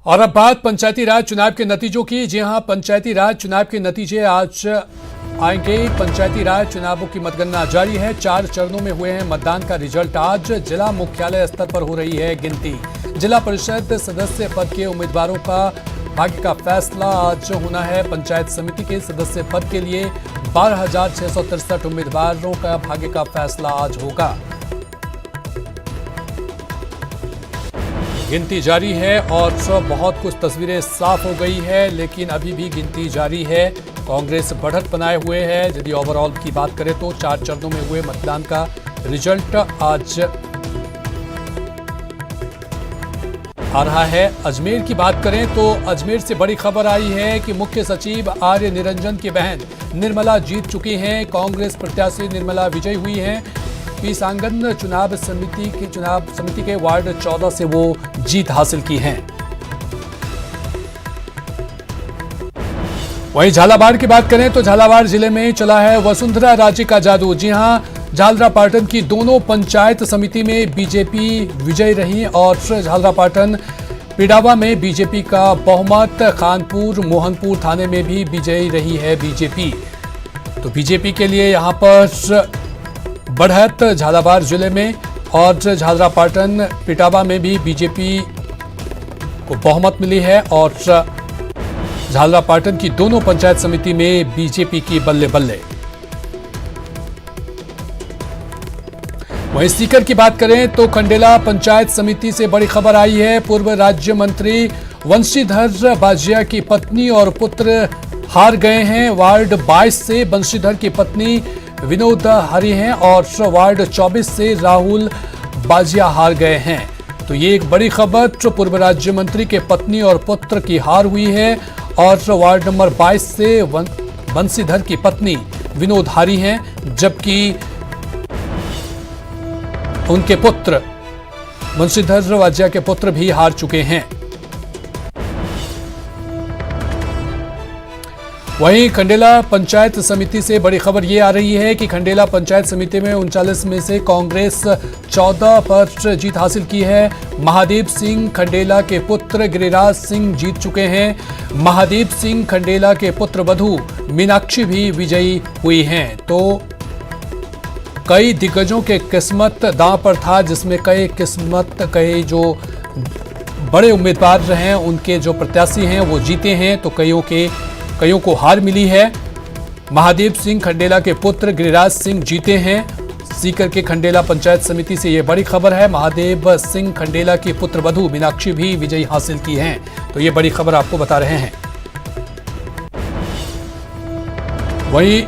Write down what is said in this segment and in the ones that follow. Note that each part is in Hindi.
और अब बात पंचायती राज चुनाव के नतीजों की। जी हां, पंचायती राज चुनाव के नतीजे आज आएंगे। पंचायती राज चुनावों की मतगणना जारी है। 4 चरणों में हुए हैं मतदान का रिजल्ट। आज जिला मुख्यालय स्तर पर हो रही है गिनती। जिला परिषद सदस्य पद के उम्मीदवारों का भाग्य का फैसला आज होना है। पंचायत समिति के सदस्य पद के लिए 12,663 उम्मीदवारों का भाग्य का फैसला आज होगा। गिनती जारी है और बहुत कुछ तस्वीरें साफ हो गई है, लेकिन अभी भी गिनती जारी है। कांग्रेस बढ़त बनाए हुए है। यदि ओवरऑल की बात करें तो 4 चरणों में हुए मतदान का रिजल्ट आज आ रहा है। अजमेर की बात करें तो अजमेर से बड़ी खबर आई है कि मुख्य सचिव आर्य निरंजन की बहन निर्मला जीत चुकी हैं। कांग्रेस प्रत्याशी निर्मला विजयी हुई हैं। पीसांगन चुनाव समिति के वार्ड 14 से वो जीत हासिल की है। वहीं झालावाड़ की बात करें तो झालावाड़ जिले में चला है वसुंधरा राजे का जादू। जी हां, झालरापाटन की दोनों पंचायत समिति में बीजेपी विजयी रही और झालरापाटन पिडावा में बीजेपी का बहुमत। खानपुर मोहनपुर थाने में भी विजयी रही है बीजेपी। तो बीजेपी के लिए यहां पर बढ़त झालावाड़ जिले में और झालरापाटन पिटावा में भी बीजेपी को बहुमत मिली है और झालरापाटन की दोनों पंचायत समिति में बीजेपी की बल्ले बल्ले। वहीं सीकर की बात करें तो खंडेला पंचायत समिति से बड़ी खबर आई है। पूर्व राज्य मंत्री वंशीधर बाजिया की पत्नी और पुत्र हार गए हैं। वार्ड 22 से वंशीधर की पत्नी विनोद हारी हैं और वार्ड 24 से राहुल बाजिया हार गए हैं। तो ये एक बड़ी खबर, पूर्व राज्य मंत्री के पत्नी और पुत्र की हार हुई है और वार्ड नंबर 22 से वंशीधर की पत्नी विनोद हारी हैं, जबकि उनके पुत्र वंशीधर बाजिया के पुत्र भी हार चुके हैं। वहीं खंडेला पंचायत समिति से बड़ी खबर ये आ रही है कि खंडेला पंचायत समिति में 39 में से कांग्रेस 14 पर जीत हासिल की है। महादेव सिंह खंडेला के पुत्र गिरिराज सिंह जीत चुके हैं। महादेव सिंह खंडेला के पुत्र वधू मीनाक्षी भी विजयी हुई हैं। तो कई दिग्गजों के किस्मत दांव पर था, जिसमें कई जो बड़े उम्मीदवार रहे उनके जो प्रत्याशी हैं वो जीते हैं, तो कईयों को हार मिली है। महादेव सिंह खंडेला के पुत्र गिरिराज सिंह जीते हैं। सीकर के खंडेला पंचायत समिति से यह बड़ी खबर है। महादेव सिंह खंडेला की पुत्र वधू मीनाक्षी भी विजयी हासिल की हैं। तो ये बड़ी खबर आपको बता रहे हैं। वहीं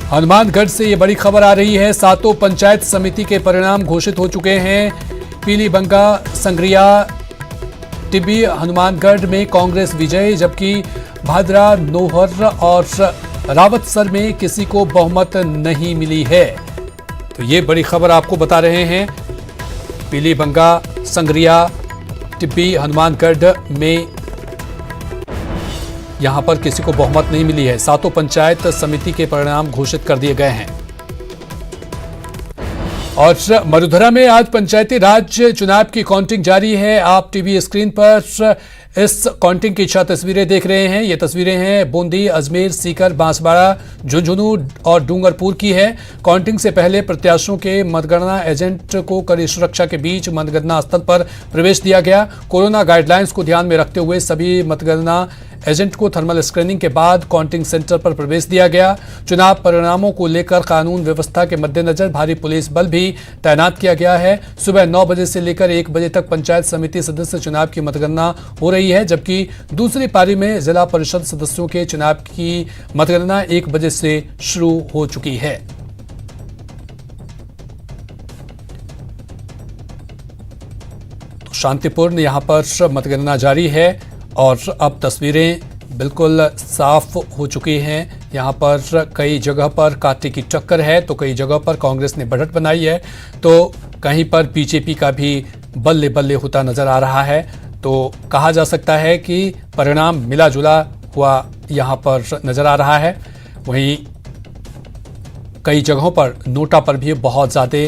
हनुमानगढ़ से ये बड़ी खबर आ रही है। 7 पंचायत समिति के परिणाम घोषित हो चुके हैं। पीलीबंगा, संग्रिया, टिब्बी, हनुमानगढ़ में कांग्रेस विजयी, जबकि भादरा, नोहर और रावतसर में किसी को बहुमत नहीं मिली है। तो ये बड़ी खबर आपको बता रहे हैं। पीलीबंगा, संग्रिया, टिब्बी, हनुमानगढ़ में यहां पर किसी को बहुमत नहीं मिली है। 7 पंचायत समिति के परिणाम घोषित कर दिए गए हैं। और मरुधरा में आज पंचायती राज चुनाव की काउंटिंग जारी है। आप टीवी स्क्रीन पर इस काउंटिंग की 6 तस्वीरें देख रहे हैं। ये तस्वीरें हैं बूंदी, अजमेर, सीकर, बांसवाड़ा, झुंझुनू और डूंगरपुर की है। काउंटिंग से पहले प्रत्याशियों के मतगणना एजेंट को कड़ी सुरक्षा के बीच मतगणना स्थल पर प्रवेश दिया गया। कोरोना गाइडलाइंस को ध्यान में रखते हुए सभी मतगणना एजेंट को थर्मल स्क्रीनिंग के बाद काउंटिंग सेंटर पर प्रवेश दिया गया। चुनाव परिणामों को लेकर कानून व्यवस्था के मद्देनजर भारी पुलिस बल भी तैनात किया गया है। सुबह 9 बजे से लेकर 1 बजे तक पंचायत समिति सदस्य चुनाव की मतगणना हो रही है, जबकि दूसरी पारी में जिला परिषद सदस्यों के चुनाव की मतगणना 1 बजे से शुरू हो चुकी है। तो शांतिपूर्ण यहां पर मतगणना जारी है और अब तस्वीरें बिल्कुल साफ हो चुकी हैं। यहाँ पर कई जगह पर कांटे की टक्कर है, तो कई जगह पर कांग्रेस ने बढ़त बनाई है, तो कहीं पर बीजेपी का भी बल्ले बल्ले होता नजर आ रहा है। तो कहा जा सकता है कि परिणाम मिला जुला हुआ यहाँ पर नजर आ रहा है। वहीं कई जगहों पर नोटा पर भी बहुत ज़्यादा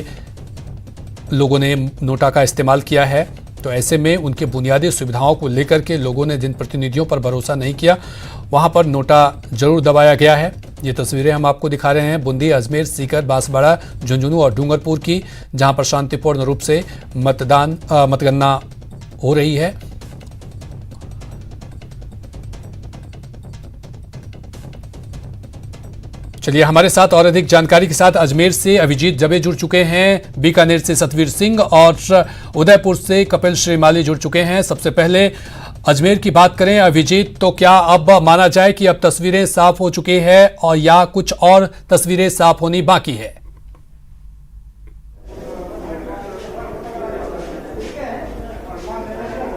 लोगों ने नोटा का इस्तेमाल किया है। तो ऐसे में उनके बुनियादी सुविधाओं को लेकर के लोगों ने जिन प्रतिनिधियों पर भरोसा नहीं किया, वहां पर नोटा जरूर दबाया गया है। ये तस्वीरें हम आपको दिखा रहे हैं बूंदी, अजमेर, सीकर, बांसवाड़ा, झुंझुनू और डूंगरपुर की, जहां पर शांतिपूर्ण रूप से मतगणना हो रही है। चलिए, हमारे साथ और अधिक जानकारी के साथ अजमेर से अभिजीत जबे जुड़ चुके हैं, बीकानेर से सतवीर सिंह और उदयपुर से कपिल श्रीमाली जुड़ चुके हैं। सबसे पहले अजमेर की बात करें अभिजीत, तो क्या अब माना जाए कि अब तस्वीरें साफ हो चुकी है और या कुछ और तस्वीरें साफ होनी बाकी है?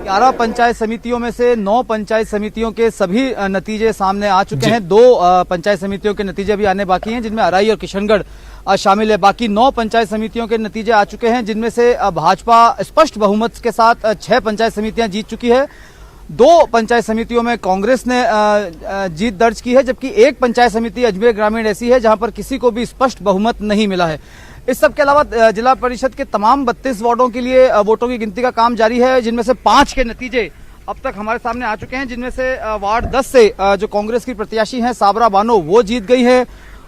11 पंचायत समितियों में से 9 पंचायत समितियों के सभी नतीजे सामने आ चुके हैं। 2 पंचायत समितियों के नतीजे भी आने बाकी हैं, जिनमें अराई और किशनगढ़ शामिल है। बाकी 9 पंचायत समितियों के नतीजे आ चुके हैं, जिनमें से भाजपा स्पष्ट बहुमत के साथ 6 पंचायत समितियां जीत चुकी है। 2 पंचायत समितियों में कांग्रेस ने जीत दर्ज की है, जबकि 1 पंचायत समिति अजमेर ग्रामीण ऐसी है जहां पर किसी को भी स्पष्ट बहुमत नहीं मिला है। इस सब के अलावा जिला परिषद के तमाम 32 वार्डों के लिए वोटों की गिनती का काम जारी है, जिनमें से 5 के नतीजे अब तक हमारे सामने आ चुके हैं, जिनमें से वार्ड 10 से जो कांग्रेस की प्रत्याशी हैं साबरा बानो, वो जीत गई है।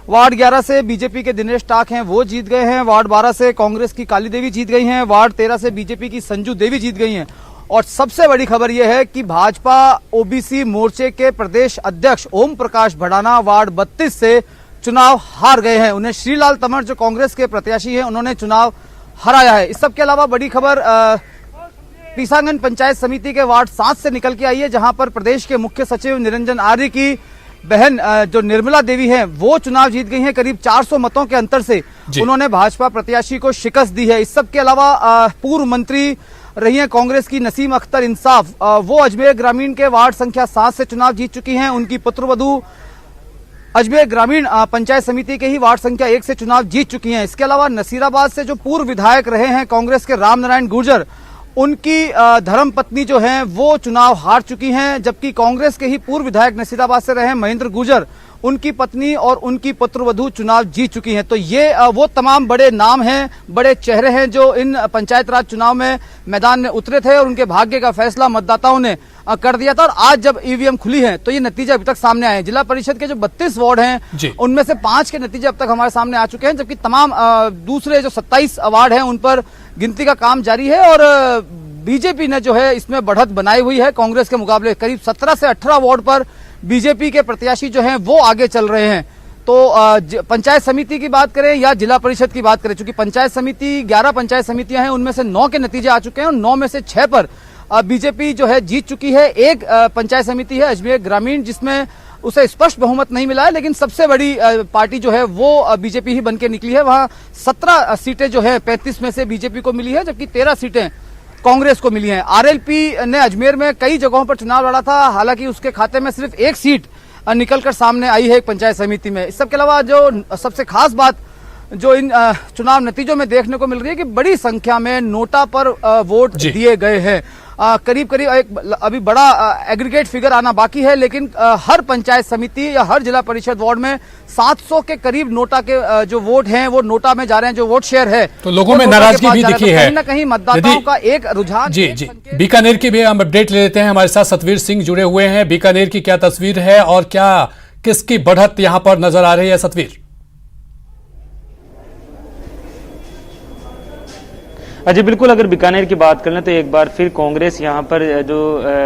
वार्ड 11 से बीजेपी के दिनेश टाक हैं, वो जीत गए हैं। वार्ड 12 से कांग्रेस की काली देवी जीत गई हैं। वार्ड 13 से बीजेपी की संजू देवी जीत गई हैं। और सबसे बड़ी खबर यह है कि भाजपा ओबीसी मोर्चे के प्रदेश अध्यक्ष ओम प्रकाश भड़ाना वार्ड 32 से चुनाव हार गए हैं। उन्हें श्रीलाल तमर, जो कांग्रेस के प्रत्याशी हैं, उन्होंने चुनाव हराया है। इस सब के अलावा बड़ी खबर पीसांगन पंचायत समिति के वार्ड 7 से निकल के आई है, जहां पर प्रदेश के मुख्य सचिव निरंजन आर्य की बहन जो निर्मला देवी हैं, वो चुनाव जीत गई हैं। करीब 400 मतों के अंतर से उन्होंने भाजपा प्रत्याशी को शिकस्त दी है। इस सब के अलावा पूर्व मंत्री रही हैं कांग्रेस की नसीम अख्तर इंसाफ, वो अजमेर ग्रामीण के वार्ड संख्या 7 से चुनाव जीत चुकी हैं। उनकी पुत्रवधू अजमेर ग्रामीण पंचायत समिति के ही वार्ड संख्या 1 से चुनाव जीत चुकी हैं। इसके अलावा नसीराबाद से जो पूर्व विधायक रहे हैं कांग्रेस के राम नारायण गुर्जर, उनकी धर्मपत्नी जो हैं वो चुनाव हार चुकी हैं, जबकि कांग्रेस के ही पूर्व विधायक नसीराबाद से रहे महेंद्र गुर्जर, उनकी पत्नी और उनकी पुत्रवधू चुनाव जीत चुकी हैं। तो ये वो तमाम बड़े नाम हैं, बड़े चेहरे हैं जो इन पंचायत राज चुनाव में मैदान में उतरे थे और उनके भाग्य का फैसला मतदाताओं ने कर दिया था। और आज जब ईवीएम खुली है तो ये नतीजे अभी तक सामने आए हैं। जिला परिषद के जो 32 वार्ड हैं उनमें से 5 के नतीजे अब तक हमारे सामने आ चुके हैं, जबकि तमाम दूसरे जो 27 वार्ड हैं उन पर गिनती का काम जारी है। और बीजेपी ने जो है इसमें बढ़त बनाई हुई है कांग्रेस के मुकाबले। करीब 17 से 18 वार्ड पर बीजेपी के प्रत्याशी जो हैं वो आगे चल रहे हैं। तो पंचायत समिति की बात करें या जिला परिषद की बात करें, चूंकि पंचायत समिति 11 पंचायत समितियां हैं, उनमें से 9 के नतीजे आ चुके हैं और 9 में से 6 पर बीजेपी जो है जीत चुकी है। एक पंचायत समिति है अजमेर ग्रामीण, जिसमें उसे स्पष्ट बहुमत नहीं मिला है, लेकिन सबसे बड़ी पार्टी जो है वो बीजेपी ही बनके निकली है। वहां 17 सीटें जो है 35 में से बीजेपी को मिली है, जबकि 13 सीटें कांग्रेस को मिली हैं। आरएलपी ने अजमेर में कई जगहों पर चुनाव लड़ा था, हालांकि उसके खाते में सिर्फ 1 सीट निकलकर सामने आई है एक पंचायत समिति में। इस सब के अलावा जो सबसे खास बात जो इन चुनाव नतीजों में देखने को मिल रही है कि बड़ी संख्या में नोटा पर वोट दिए गए हैं। करीब करीब एक अभी बड़ा एग्रीगेट फिगर आना बाकी है, लेकिन हर पंचायत समिति या हर जिला परिषद वार्ड में 700 के करीब नोटा के जो वोट हैं वो नोटा में जा रहे हैं, जो वोट शेयर है। तो लोगों में नाराजगी भी दिखी है, कहीं ना कहीं मतदाताओं का एक रुझान। जी जी, बीकानेर की भी हम अपडेट ले लेते हैं। हमारे साथ सतवीर सिंह जुड़े हुए हैं। बीकानेर की क्या तस्वीर है और क्या किसकी बढ़त यहां पर नजर आ रही है सतवीर? जी बिल्कुल, अगर बीकानेर की बात करें तो एक बार फिर कांग्रेस यहाँ पर जो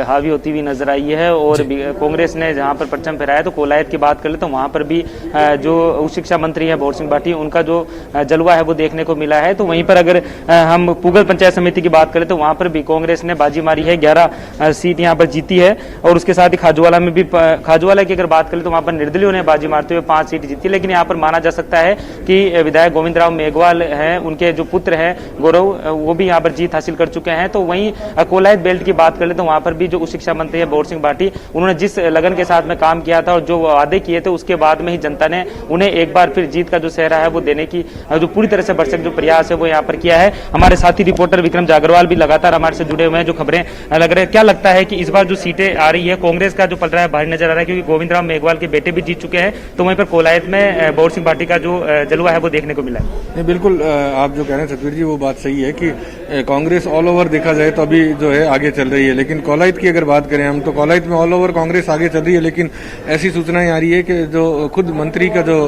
हावी होती हुई नजर आई है और कांग्रेस ने जहाँ पर परचम फहराया। तो कोलायत की बात करें तो वहाँ पर भी जो उच्च शिक्षा मंत्री हैं बोर सिंह भाटी, उनका जो जलवा है वो देखने को मिला है। तो वहीं पर अगर हम पूगल पंचायत समिति की बात करें तो वहाँ पर भी कांग्रेस ने बाजी मारी है, 11 सीट यहाँ पर जीती है। और उसके साथ ही खाजूवाला में भी, खाजूवाला की अगर बात करें तो वहाँ पर निर्दलीयों ने बाजी मारते हुए 5 सीट जीती। लेकिन यहाँ पर माना जा सकता है कि विधायक गोविंद राव मेघवाल हैं, उनके जो पुत्र हैं गौरव, वो भी यहाँ पर जीत हासिल कर चुके हैं। तो वहीं कोलायत बेल्ट की बात कर ले तो वहां पर भी जो उच्च शिक्षा मंत्री है बोर सिंह भाटी, उन्होंने जिस लगन के साथ में काम किया था और जो वादे किए थे उसके बाद में ही जनता ने उन्हें एक बार फिर जीत का जो सेहरा है वो देने की जो पूरी तरह से भरसक जो प्रयास है वो यहाँ पर किया है। हमारे साथी रिपोर्टर विक्रम जागरवाल भी लगातार हमारे से जुड़े हुए हैं, जो खबरें लग रहे हैं। क्या लगता है कि इस बार जो सीटें आ रही है कांग्रेस का जो पलड़ा है भारी नजर आ रहा है, क्योंकि गोविंद राव मेघवाल के बेटे भी जीत चुके हैं, तो वहीं पर कोलायत में बोर सिंह भाटी का जो जलवा है वो देखने को मिला है? बिल्कुल, आप जो कह रहे हैं सतवीर जी वो बात सही है कि कांग्रेस ऑल ओवर देखा जाए तो अभी जो है आगे चल रही है, लेकिन कोलायत की अगर बात करें हम तो कोलायत में ऑल ओवर कांग्रेस आगे चल रही है, लेकिन ऐसी सूचनाएं आ रही है कि जो खुद मंत्री का जो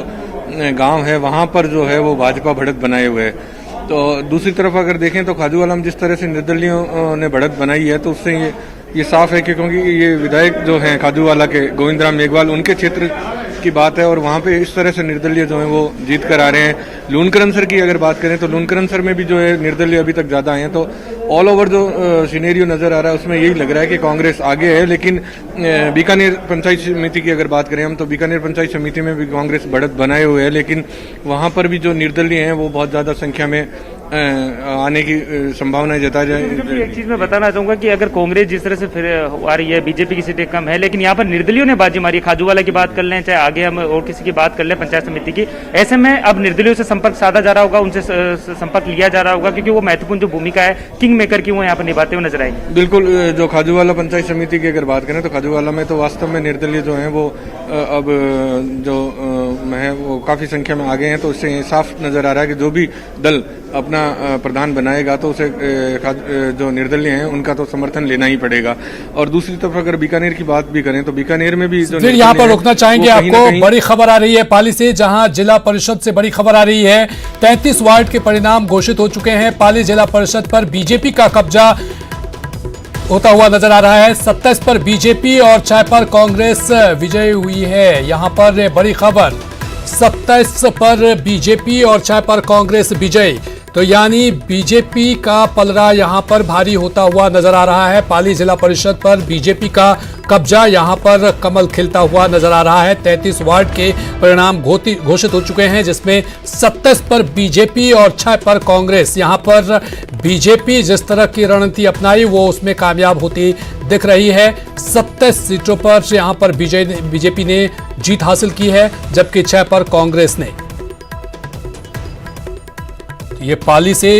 गांव है वहां पर जो है वो भाजपा बढ़त बनाए हुए है। तो दूसरी तरफ अगर देखें तो खाजू आलम जिस तरह से निर्दलियों ने बढ़त बनाई है तो उससे ये साफ है कि क्योंकि ये विधायक जो हैं खाजूवाला के गोविंद राम मेघवाल उनके क्षेत्र की बात है और वहाँ पे इस तरह से निर्दलीय जो है वो जीत कर आ रहे हैं। लूनकरनसर की अगर बात करें तो लूनकरनसर में भी जो है निर्दलीय अभी तक ज्यादा हैं, तो ऑल ओवर जो सिनेरियो नजर आ रहा है उसमें यही लग रहा है कि कांग्रेस आगे है। लेकिन बीकानेर पंचायत समिति की अगर बात करें हम तो बीकानेर पंचायत समिति में भी कांग्रेस बढ़त बनाए हुए है, लेकिन वहां पर भी जो निर्दलीय हैं वो बहुत ज्यादा संख्या में आने की संभावनाएं जताई जाए। एक चीज मैं बताना चाहूंगा कि अगर कांग्रेस जिस तरह से फिर आ रही है, बीजेपी की सीटें कम है, लेकिन यहाँ पर निर्दलियों ने बाजी मारी। खाजूवाला की बात कर लें, चाहे आगे हम और किसी की बात कर लें पंचायत समिति की, ऐसे में अब निर्दलियों से संपर्क साधा जा रहा होगा, उनसे संपर्क लिया जा रहा होगा, क्योंकि वो महत्वपूर्ण जो भूमिका है किंग मेकर की वो यहाँ पर निभाते हुए नजर आएंगे। बिल्कुल, जो खाजूवाला पंचायत समिति की अगर बात करें तो खाजूवाला में तो वास्तव में निर्दलीय जो है वो अब जो है वो काफी संख्या में आगे हैं, तो इससे साफ नजर आ रहा है कि जो भी दल अपना प्रधान बनाएगा तो उसे जो निर्दलीय हैं उनका तो समर्थन लेना ही पड़ेगा। और दूसरी तरफ अगर बीकानेर की बात भी करें तो बीकानेर में भी जो फिर यहाँ पर रुकना चाहेंगे आपको, बड़ी खबर आ रही है पाली से, जहां जिला परिषद से बड़ी खबर आ रही है। 33 वार्ड के परिणाम घोषित हो चुके हैं। पाली जिला परिषद पर बीजेपी का कब्जा होता हुआ नजर आ रहा है। 27 पर बीजेपी और 6 पर कांग्रेस विजयी हुई है। यहां पर बड़ी खबर, 27 पर बीजेपी और 6 पर कांग्रेस विजयी, तो यानी बीजेपी का पलड़ा यहां पर भारी होता हुआ नजर आ रहा है। पाली जिला परिषद पर बीजेपी का कब्जा, यहां पर कमल खिलता हुआ नजर आ रहा है। 33 वार्ड के परिणाम घोषित हो चुके हैं, जिसमें 27 पर बीजेपी और 6 पर कांग्रेस। यहां पर बीजेपी जिस तरह की रणनीति अपनाई वो उसमें कामयाब होती दिख रही है। 27 सीटों पर यहां पर बीजेपी ने जीत हासिल की है, जबकि 6 पर कांग्रेस ने। ये पाली से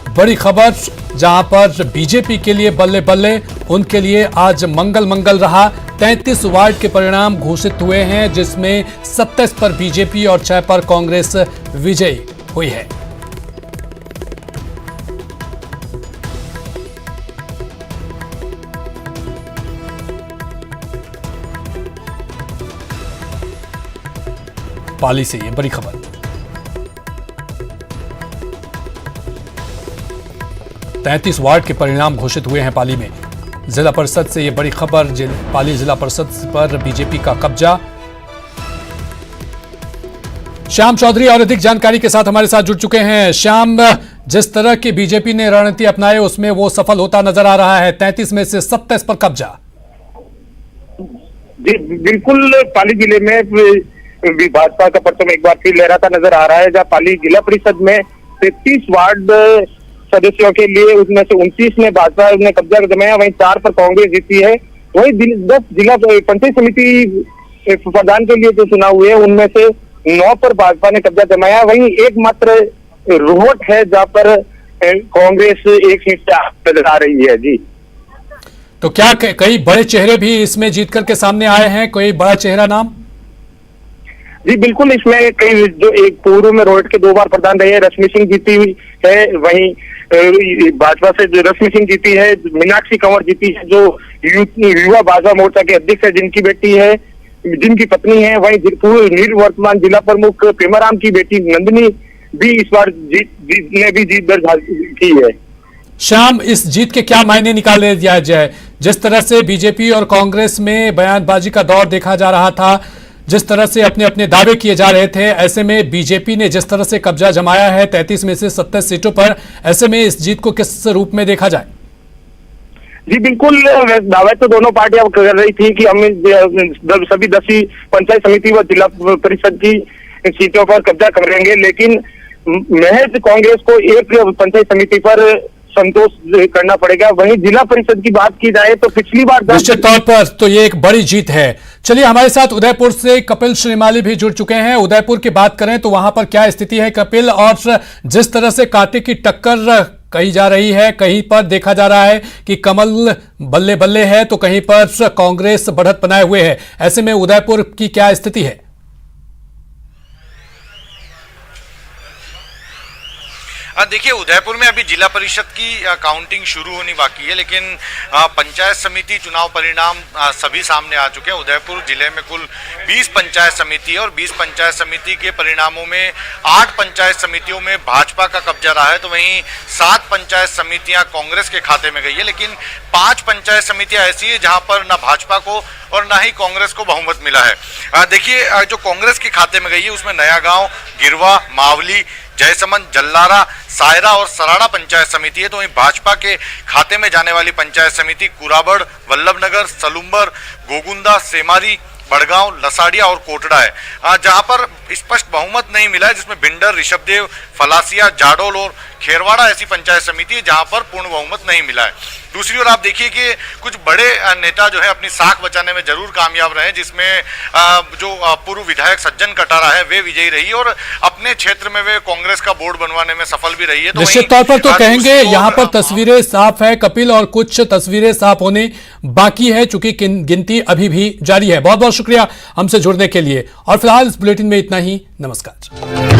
बड़ी खबर, जहां पर बीजेपी के लिए बल्ले बल्ले, उनके लिए आज मंगल मंगल रहा। 33 वार्ड के परिणाम घोषित हुए हैं, जिसमें 27 पर बीजेपी और 6 पर कांग्रेस विजयी हुई है। पाली से ये बड़ी खबर। 33 वार्ड के परिणाम घोषित हुए हैं पाली में। जिला परिषद से ये बड़ी खबर, पाली जिला परिषद पर बीजेपी का कब्जा। श्याम चौधरी और अधिक जानकारी के साथ हमारे साथ जुड़ चुके हैं। श्याम, जिस तरह की बीजेपी ने रणनीति अपनाई उसमें वो सफल होता नजर आ रहा है। 33 में से 27 पर कब्जा। जी बिल्कुल, पाली जिले में भाजपा का परचम एक बार फिर लहराता नजर आ रहा है, जहां पाली जिला परिषद में 33 वार्ड सदस्यों के लिए उसमें से 29 में भाजपा ने कब्जा जमाया, वहीं 4 पर कांग्रेस जीती है। वहीं 10 जिला पंचायत समिति प्रधान के लिए जो चुनाव हुए उनमें से 9 पर भाजपा ने कब्जा जमाया। वहीं एकमात्र रोहट है जहां पर कांग्रेस एक सीट से नजर आ रही है। जी, तो क्या कई बड़े चेहरे भी इसमें जीत करके सामने आए हैं? कोई बड़ा चेहरा नाम? जी बिल्कुल, इसमें कई जो एक पूर्व में रोहट के 2 बार प्रधान रहे रश्मि सिंह जीती हुई है, वहीं भाजपा से जो रश्मि सिंह जीती है, मीनाक्षी कंवर जीती है जो युवा भाजपा मोर्चा के अध्यक्ष है, जिनकी बेटी है, जिनकी पत्नी है। वहीं निर्वर्तमान जिला प्रमुख प्रेमाराम की बेटी नंदिनी भी इस बार जीत दर्ज की है। श्याम, इस जीत के क्या मायने निकाले दिया जाए? जिस तरह से बीजेपी और कांग्रेस में बयानबाजी का दौर देखा जा रहा था, जिस तरह से अपने अपने दावे किए जा रहे थे, ऐसे में बीजेपी ने जिस तरह से कब्जा जमाया है 33 में से 27 सीटों पर, ऐसे में इस जीत को किस रूप में देखा जाए? जी बिल्कुल, दावे तो दोनों पार्टियां कर रही थी कि हम सभी 10 पंचायत समिति व जिला परिषद की सीटों पर कब्जा करेंगे, लेकिन महज कांग्रेस को एक पंचायत समिति पर संतोष करना पड़ेगा। वहीं जिला परिषद की बात की जाए तो पिछली बार निश्चित तौर पर तो ये एक बड़ी जीत है। चलिए, हमारे साथ उदयपुर से कपिल श्रीमाली भी जुड़ चुके हैं। उदयपुर की बात करें तो वहां पर क्या स्थिति है कपिल? और जिस तरह से कांटे की टक्कर कही जा रही है, कहीं पर देखा जा रहा है कि कमल बल्ले बल्ले है तो कहीं पर कांग्रेस बढ़त बनाए हुए है, ऐसे में उदयपुर की क्या स्थिति है? देखिए, उदयपुर में अभी जिला परिषद की काउंटिंग शुरू होनी बाकी है, लेकिन पंचायत समिति चुनाव परिणाम सभी सामने आ चुके हैं। उदयपुर जिले में कुल 20 पंचायत समिति है और 20 पंचायत समिति के परिणामों में 8 पंचायत समितियों में भाजपा का कब्जा रहा है, तो वहीं 7 पंचायत समितियां कांग्रेस के खाते में गई है, लेकिन 5 पंचायत समितियां ऐसी है जहां पर न भाजपा को और न ही कांग्रेस को बहुमत मिला है। देखिए, जो कांग्रेस के खाते में गई है उसमें नया गांव, गिरवा, मावली, जयसमंद, जल्लारा, सायरा और सराड़ा पंचायत समिति है, तो वहीं भाजपा के खाते में जाने वाली पंचायत समिति कुराबड़, वल्लभनगर, सलुम्बर, गोगुंदा, सेमारी, बड़गांव, लसाड़िया और कोटड़ा है, जहां पर स्पष्ट बहुमत नहीं मिला है, जिसमें भिंडर, ऋषभदेव, फलासिया, जाडोल और खेरवाड़ा ऐसी पंचायत समिति है जहां पर पूर्ण बहुमत नहीं मिला है। दूसरी ओर आप देखिए कि कुछ बड़े नेता जो है अपनी साख बचाने में जरूर कामयाब रहे, जिसमें जो पूर्व विधायक सज्जन कटारा है वे विजयी रही और अपने क्षेत्र में वे कांग्रेस का बोर्ड बनवाने में सफल भी रही है। तो निश्चित तौर पर तो कहेंगे यहाँ पर तस्वीरें साफ है कपिल, और कुछ तस्वीरें साफ होने बाकी है, चूंकि गिनती अभी भी जारी है। बहुत बहुत शुक्रिया हमसे जुड़ने के लिए, और फिलहाल इस बुलेटिन में इतना ही। नमस्कार।